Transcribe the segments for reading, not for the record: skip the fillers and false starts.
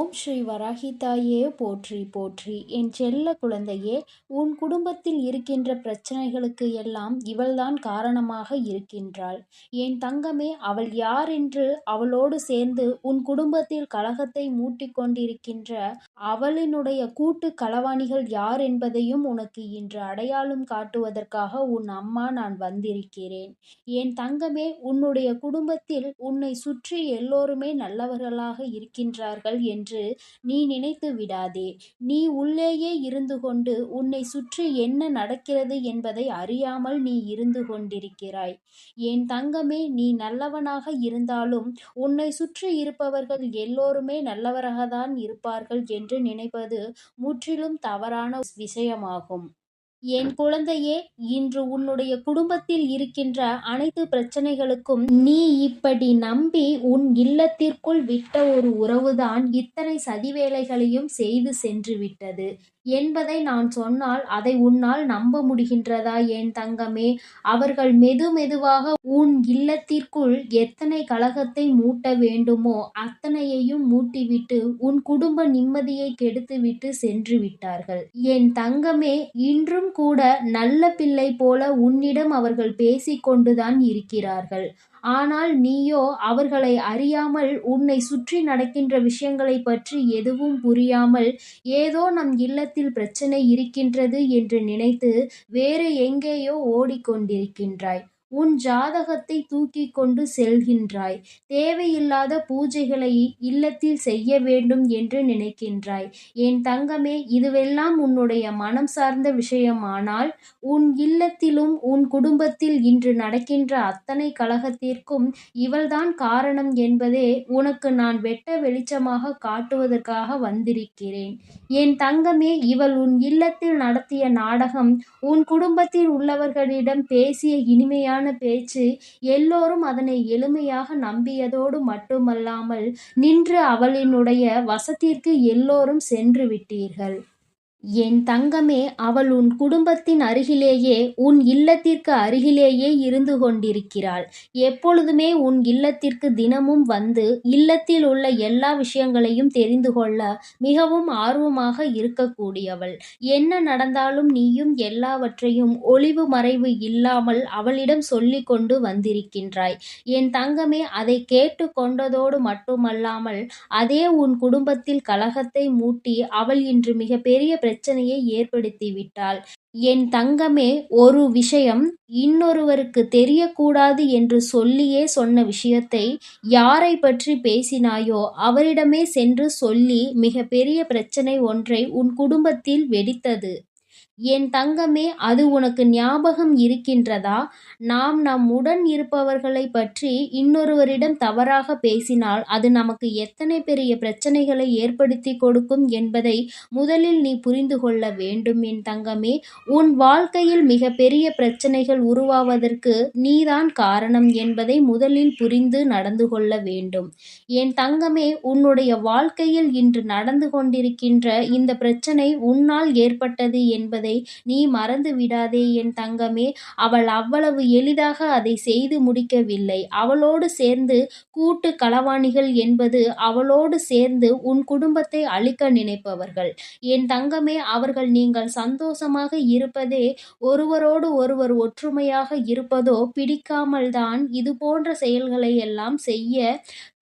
ஓம் ஸ்ரீ வராகி தாயே போற்றி போற்றி. என் செல்ல குழந்தையே, உன் குடும்பத்தில் இருக்கின்ற பிரச்சனைகளுக்கு எல்லாம் இவள்தான் காரணமாக இருக்கின்றாள். என் தங்கமே, அவள் யார் என்று அவளோடு சேர்ந்து உன் குடும்பத்தில் கலகத்தை மூட்டிக் கொண்டிருக்கின்ற அவளினுடைய கூட்டு களவாணிகள் யார் என்பதையும் உனக்கு இன்று அடையாளம் காட்டுவதற்காக உன் அம்மா நான் வந்திருக்கிறேன். என் தங்கமே, உன்னுடைய குடும்பத்தில் உன்னை சுற்றி எல்லோருமே நல்லவர்களாக இருக்கின்றார்கள் என்று நீ நினைத்து விடாதே. நீ உள்ளேயே இருந்து கொண்டு உன்னை சுற்றி என்ன நடக்கிறது என்பதை அறியாமல் நீ இருந்து கொண்டிருக்கிறாய். என் தங்கமே, நீ நல்லவனாக இருந்தாலும் உன்னை சுற்றி இருப்பவர்கள் எல்லோருமே நல்லவராகத்தான் இருப்பார்கள் என்று நினைப்பது முற்றிலும் தவறான விஷயமாகும். என் குழந்தையே, இன்று உன்னுடைய குடும்பத்தில் இருக்கின்ற அனைத்து பிரச்சனைகளுக்கும் நீ இப்படி நம்பி உன் இல்லத்திற்குள் விட்ட ஒரு உறவுதான் இத்தனை சதிவேலைகளையும் செய்து சென்று விட்டது என்பதை நான் சொன்னால் அதை உன்னால் நம்ப முடிகின்றதா என் தங்கமே? அவர்கள் மெதுவாக உன் இல்லத்திற்குள் எத்தனை கலகத்தை மூட்ட வேண்டுமோ அத்தனையையும் மூட்டிவிட்டு உன் குடும்ப நிம்மதியை கெடுத்துவிட்டு சென்று விட்டார்கள். என் தங்கமே, இன்றும் கூட நல்ல பிள்ளை போல உன்னிடம் அவர்கள் பேசிக்கொண்டுதான் இருக்கிறார்கள். ஆனால் நீயோ அவர்களை அறியாமல் உன்னை சுற்றி நடக்கின்ற விஷயங்களை பற்றி எதுவும் புரியாமல் ஏதோ நம் இல்லத்தில் பிரச்சனை இருக்கின்றது என்று நினைத்து வேறு எங்கேயோ ஓடிக்கொண்டிருக்கின்றாய். உன் ஜாதகத்தை தூக்கி கொண்டு செல்கின்றாய். தேவையில்லாத பூஜைகளை இல்லத்தில் செய்ய வேண்டும் என்று நினைக்கின்றாய். என் தங்கமே, இதுவெல்லாம் உன்னுடைய மனம் சார்ந்த விஷயமானால் உன் இல்லத்திலும் உன் குடும்பத்தில் இன்று நடக்கின்ற அத்தனை கலகத்திற்கும் இவள்தான் காரணம் என்பதே உனக்கு நான் வெட்ட வெளிச்சமாக காட்டுவதற்காக வந்திருக்கிறேன். என் தங்கமே, இவள் உன் இல்லத்தில் நடத்திய நாடகம், உன் குடும்பத்தில் உள்ளவர்களிடம் பேசிய இனிமையான பேச்சு, எல்லோரும் அதனை எளிமையாக நம்பியதோடு மட்டுமல்லாமல் நின்று அவளினுடைய வசத்திற்கு எல்லோரும் சென்று விட்டீர்கள். என் தங்கமே, அவள் உன் குடும்பத்தின் அருகிலேயே உன் இல்லத்திற்கு அருகிலேயே இருந்து கொண்டிருக்கிறாள். எப்பொழுதுமே உன் இல்லத்திற்கு தினமும் வந்து இல்லத்தில் உள்ள எல்லா விஷயங்களையும் தெரிந்து கொள்ள மிகவும் ஆர்வமாக இருக்கக்கூடியவள். என்ன நடந்தாலும் நீயும் எல்லாவற்றையும் ஒளிவு மறைவு இல்லாமல் அவளிடம் சொல்லி கொண்டு வந்திருக்கின்றாய். என் தங்கமே, அதை கேட்டு கொண்டதோடு மட்டுமல்லாமல் அதே உன் குடும்பத்தில் கலகத்தை மூட்டி அவள் இன்று மிக பெரிய பிரச்சனையை ஏற்படுத்திவிட்டாள். என் தங்கமே, ஒரு விஷயம் இன்னொருவருக்கு தெரியக்கூடாது என்று சொல்லியே சொன்ன விஷயத்தை யாரை பற்றி பேசினாயோ அவரிடமே சென்று சொல்லி மிக பெரிய பிரச்சனை ஒன்றை உன் குடும்பத்தில் வெடித்தது. என் தங்கமே, அது உனக்கு ஞாபகம் இருக்கின்றதா? நாம் நம்முடன் இருப்பவர்களை பற்றி இன்னொருவரிடம் தவறாக பேசினால் அது நமக்கு எத்தனை பெரிய பிரச்சனைகளை ஏற்படுத்தி கொடுக்கும் என்பதை முதலில் நீ புரிந்து கொள்ள வேண்டும் என் தங்கமே. உன் வாழ்க்கையில் மிக பெரிய பிரச்சனைகள் உருவாவதற்கு நீதான் காரணம் என்பதை முதலில் புரிந்து நடந்து கொள்ள வேண்டும். என் தங்கமே, உன்னுடைய வாழ்க்கையில் இன்று நடந்து கொண்டிருக்கின்ற இந்த பிரச்சனை உன்னால் ஏற்பட்டது என்பதை நீ மறந்து விடாதே என் தங்கமே. அவள் அவ்வளவு எளிதாக அதை செய்து முடிக்கவில்லை. அவளோடு சேர்ந்து கூட்டு களவாணிகள் என்பது அவளோடு சேர்ந்து உன் குடும்பத்தை அழிக்க நினைப்பவர்கள். என் தங்கமே, அவர்கள் நீங்கள் சந்தோஷமாக இருப்பதே, ஒருவரோடு ஒருவர் ஒற்றுமையாக இருப்பதோ பிடிக்காமல் தான் இது போன்ற செயல்களை எல்லாம் செய்ய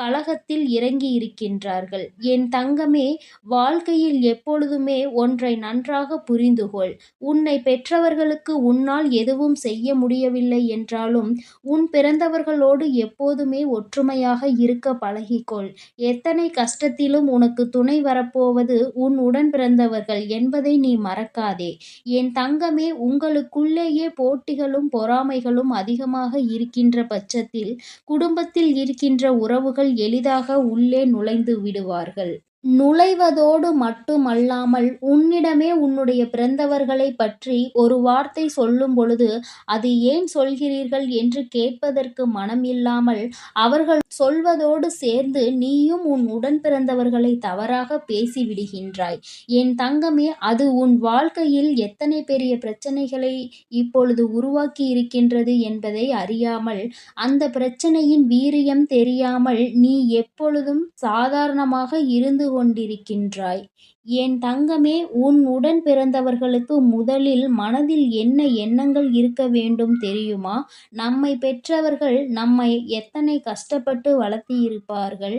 கலகத்தில் இறங்கி இருக்கின்றார்கள். என் தங்கமே, வாழ்க்கையில் எப்பொழுதுமே ஒன்றை நன்றாக புரிந்துகொள். உன்னை பெற்றவர்களுக்கு உன்னால் எதுவும் செய்ய முடியவில்லை என்றாலும் உன் பிறந்தவர்களோடு எப்போதுமே ஒற்றுமையாக இருக்க பழகிக்கொள். எத்தனை கஷ்டத்திலும் உனக்கு துணை வரப்போவது உன் உடன் பிறந்தவர்கள் என்பதை நீ மறக்காதே. என் தங்கமே, உங்களுக்குள்ளேயே போட்டிகளும் பொறாமைகளும் அதிகமாக இருக்கின்ற பட்சத்தில் குடும்பத்தில் இருக்கின்ற உறவுகள் எளிதாக உள்ளே நுழைந்து விடுவார்கள். நுழைவதோடு மட்டுமல்லாமல் உன்னிடமே உன்னுடைய பிறந்தவர்களை பற்றி ஒரு வார்த்தை சொல்லும் பொழுது அது ஏன் சொல்கிறீர்கள் என்று கேட்பதற்கு மனம் இல்லாமல் அவர்கள் சொல்வதோடு சேர்ந்து நீயும் உன் உடன் பிறந்தவர்களை தவறாக பேசிவிடுகின்றாய். என் தங்கமே, அது உன் வாழ்க்கையில் எத்தனை பெரிய பிரச்சனைகளை இப்பொழுது உருவாக்கி இருக்கின்றது என்பதை அறியாமல், அந்த பிரச்சனையின் வீரியம் தெரியாமல் நீ எப்பொழுதும் சாதாரணமாக இருந்து கொண்டிருக்கின்றாய். என் தங்கமே, உன் உடன் பிறந்தவர்களுக்கு முதலில் மனதில் என்ன எண்ணங்கள் இருக்க வேண்டும் தெரியுமா? நம்மை பெற்றவர்கள் நம்மை எத்தனை கஷ்டப்பட்டு வளர்த்தியிருப்பார்கள்.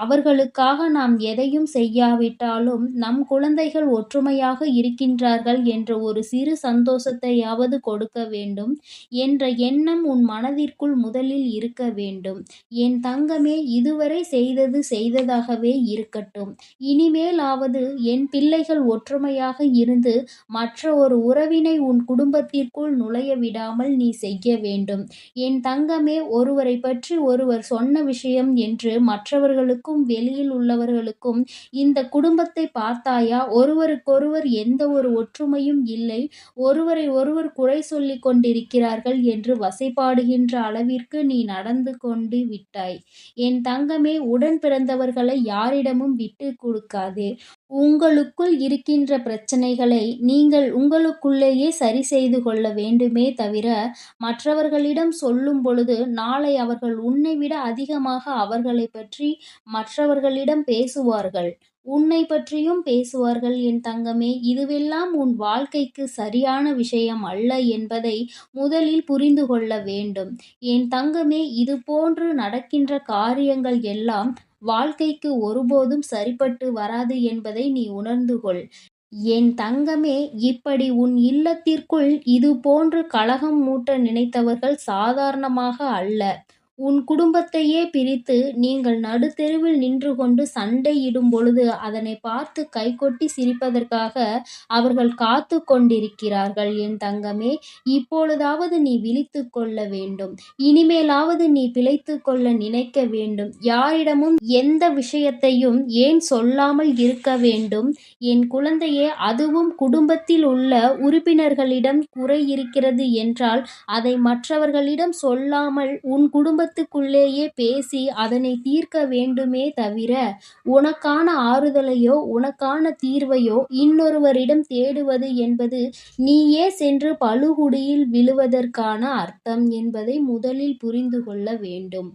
அவர்களுக்காக நாம் எதையும் செய்யாவிட்டாலும் நம் குழந்தைகள் ஒற்றுமையாக இருக்கின்றார்கள் என்ற ஒரு சிறு சந்தோஷத்தையாவது கொடுக்க வேண்டும் என்ற எண்ணம் உன் மனதிற்குள் முதலில் இருக்க வேண்டும். என் தங்கமே, இதுவரை செய்தது செய்ததாகவே இருக்கட்டும். இனிமேலாவது என் பிள்ளைகள் ஒற்றுமையாக இருந்து மற்ற ஒரு உறவினை உன் குடும்பத்திற்குள் நுழைய விடாமல் நீ செய்ய வேண்டும். என் தங்கமே, ஒருவரை பற்றி ஒருவர் சொன்ன விஷயம் என்று மற்றவர்களுக்கும் வெளியில் உள்ளவர்களுக்கும் இந்த குடும்பத்தை பார்த்தாயா? ஒருவருக்கொருவர் எந்த ஒரு ஒற்றுமையும் இல்லை, ஒருவரை ஒருவர் குறை சொல்லிக் கொண்டிருக்கிறார்கள் என்று வசைபாடுகின்ற அளவிற்கு நீ நடந்து கொண்டு விட்டாய். என் தங்கமே, உடன் பிறந்தவர்களை யாரிடமும் விட்டு கொடுக்காதே. உங்களுக்குள் இருக்கின்ற பிரச்சனைகளை நீங்கள் உங்களுக்குள்ளேயே சரி செய்து கொள்ள வேண்டுமே தவிர மற்றவர்களிடம் சொல்லும் பொழுது நாளை அவர்கள் உன்னை விட அதிகமாக அவர்களை பற்றி மற்றவர்களிடம் பேசுவார்கள். உன்னை பற்றியும் பேசுவார்கள். என் தங்கமே, இதுவெல்லாம் உன் வாழ்க்கைக்கு சரியான விஷயம் அல்ல என்பதை முதலில் புரிந்து கொள்ள வேண்டும். என் தங்கமே, இது போன்று நடக்கின்ற காரியங்கள் எல்லாம் வாழ்க்கைக்கு ஒருபோதும் சரிப்பட்டு வராது என்பதை நீ உணர்ந்து கொள். என் தங்கமே, இப்படி உன் இல்லத்திற்குள் இது போன்று கலகம் மூட்ட நினைத்தவர்கள் சாதாரணமாக அல்ல. உன் குடும்பத்தையே பிரித்து நீங்கள் நடுத்தெருவில் நின்று கொண்டு சண்டையிடும் பொழுது அதனை பார்த்து கைகொட்டி சிரிப்பதற்காக அவர்கள் காத்து கொண்டிருக்கிறார்கள். என் தங்கமே, இப்பொழுதாவது நீ விழித்து கொள்ள வேண்டும். இனிமேலாவது நீ பிழைத்து கொள்ள நினைக்க வேண்டும். யாரிடமும் எந்த விஷயத்தையும் ஏன் சொல்லாமல் இருக்க வேண்டும்? என் குழந்தையே, அதுவும் குடும்பத்தில் உள்ள உறுப்பினர்களிடம் குறை இருக்கிறது என்றால் அதை மற்றவர்களிடம் சொல்லாமல் உன் குடும்பத்துக்குள்ளேயே பேசி அதனை தீர்க்க வேண்டுமே தவிர உனக்கான ஆறுதலையோ உனக்கான தீர்வையோ இன்னொருவரிடம் தேடுவது என்பது நீயே சென்று பழுகுடியில் விழுவதற்கான அர்த்தம் என்பதை முதலில் புரிந்து கொள்ள வேண்டும்.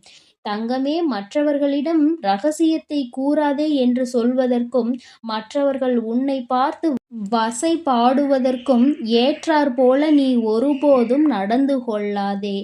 தங்கமே, மற்றவர்களிடம் ரகசியத்தை கூறாதே என்று சொல்வதற்கும் மற்றவர்கள் உன்னை பார்த்து வசை பாடுவதற்கும் ஏற்றாற்போல நீ ஒருபோதும் நடந்து கொள்ளாதே.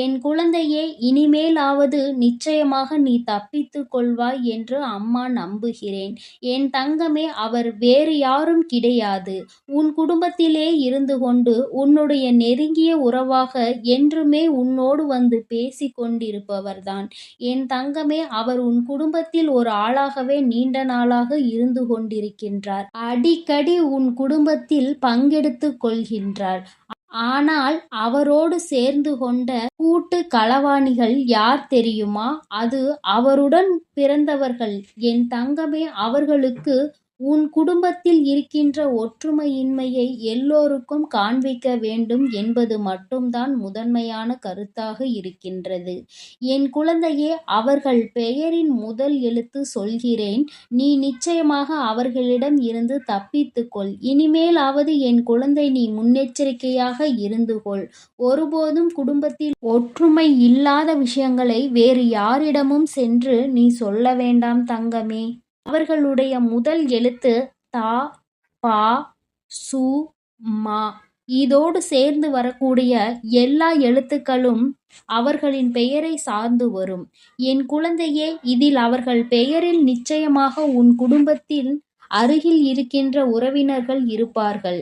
என் குழந்தையே, இனிமேலாவது நிச்சயமாக நீ தப்பித்து கொள்வாய் என்று அம்மா நம்புகிறேன். என் தங்கமே, அவர் வேறு யாரும் கிடையாது. உன் குடும்பத்திலே இருந்து கொண்டு உன்னுடைய நெருங்கிய உறவாக என்றுமே உன்னோடு வந்து பேசி கொண்டிருப்பவர்தான். என் தங்கமே, அவர் உன் குடும்பத்தில் ஒரு ஆளாகவே நீண்ட நாளாக இருந்து கொண்டிருக்கின்றார். அடிக்கடி உன் குடும்பத்தில் பங்கெடுத்துக் கொள்கின்றார். ஆனால் அவரோடு சேர்ந்து கொண்ட கூட்டு களவாணிகள் யார் தெரியுமா? அது அவருடன் பிறந்தவர்கள். என் தங்கமே, அவர்களுக்கு உன் குடும்பத்தில் இருக்கின்ற ஒற்றுமையின்மையை எல்லோருக்கும் காண்பிக்க வேண்டும் என்பது மட்டும்தான் முதன்மையான கருத்தாக இருக்கின்றது. என் குழந்தையே, அவர்கள் பெயரின் முதல் எழுத்து சொல்கிறேன். நீ நிச்சயமாக அவர்களிடம் இருந்து தப்பித்துக்கொள். இனிமேலாவது என் குழந்தை, நீ முன்னெச்சரிக்கையாக இருந்து கொள். ஒருபோதும் குடும்பத்தில் ஒற்றுமை இல்லாத விஷயங்களை வேறு யாரிடமும் சென்று நீ சொல்ல வேண்டாம் தங்கமே. அவர்களுடைய முதல் எழுத்து தா, பா, சு, மா. இதோடு சேர்ந்து வரக்கூடிய எல்லா எழுத்துக்களும் அவர்களின் பெயரை சார்ந்து வரும். என் குழந்தையே, இதில் அவர்கள் பெயரில் நிச்சயமாக உன் குடும்பத்தில் அருகில் இருக்கின்ற உறவினர்கள் இருப்பார்கள்.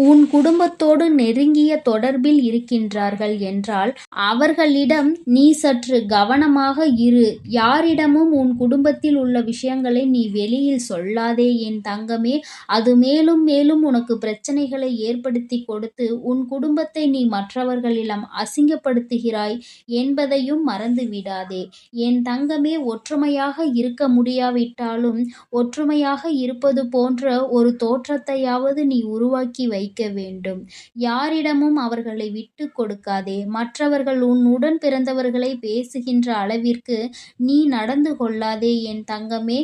உன் குடும்பத்தோடு நெருங்கிய தொடர்பில் இருக்கின்றார்கள் என்றால் அவர்களிடம் நீ சற்று கவனமாக இரு. யாரிடமும் உன் குடும்பத்தில் உள்ள விஷயங்களை நீ வெளியில் சொல்லாதே என் தங்கமே. அது மேலும் மேலும் உனக்கு பிரச்சனைகளை ஏற்படுத்தி கொடுத்து உன் குடும்பத்தை நீ மற்றவர்களிடம் அசிங்கப்படுத்துகிறாய் என்பதையும் மறந்து விடாதே. என் தங்கமே, ஒற்றுமையாக இருக்க முடியாவிட்டாலும் ஒற்றுமையாக இருப்பது போன்ற ஒரு தோற்றத்தையாவது நீ உருவாக்கி வைக்க வேண்டும். யாரிடமும் அவர்களை விட்டு கொடுக்காதே. மற்றவர்கள் உன் உடன் பிறந்தவர்களை பேசுகின்ற அளவிற்கு நீ நடந்து கொள்ளாதே என் தங்கமே.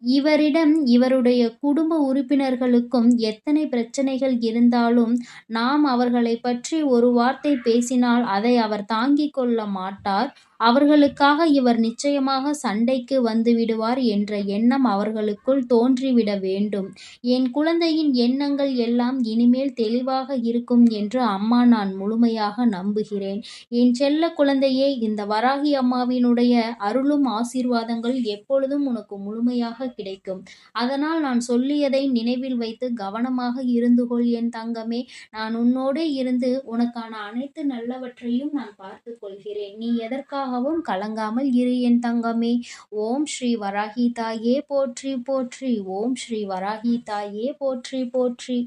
இவரிடம் இவருடைய குடும்ப உறுப்பினர்களுக்கும் எத்தனை பிரச்சனைகள் இருந்தாலும் நாம் அவர்களை பற்றி ஒரு வார்த்தை பேசினால் அதை அவர் தாங்கிக் கொள்ள மாட்டார். அவர்களுக்காக இவர் நிச்சயமாக சண்டைக்கு வந்துவிடுவார் என்ற எண்ணம் அவர்களுக்குள் தோன்றிவிட வேண்டும். என் குழந்தையின் எண்ணங்கள் எல்லாம் இனிமேல் தெளிவாக இருக்கும் என்று அம்மா நான் முழுமையாக நம்புகிறேன். என் செல்லக் குழந்தையே, இந்த வராகி அம்மாவினுடைய அருளும் ஆசீர்வாதங்கள் எப்பொழுதும் உனக்கு முழுமையாக கிடைக்கும். அதனால் நான் சொல்லியதை நினைவில் வைத்து கவனமாக இருந்து கொள் என் தங்கமே. நான் உன்னோடே இருந்து உனக்கான அனைத்து நல்லவற்றையும் நான் பார்த்துக் கொள்கிறேன். நீ எதற்காகவும் கலங்காமல் இரு என் தங்கமே. ஓம் ஸ்ரீ வராகி தாயே போற்றி போற்றி. ஓம் ஸ்ரீ வராகி தாயே போற்றி போற்றி.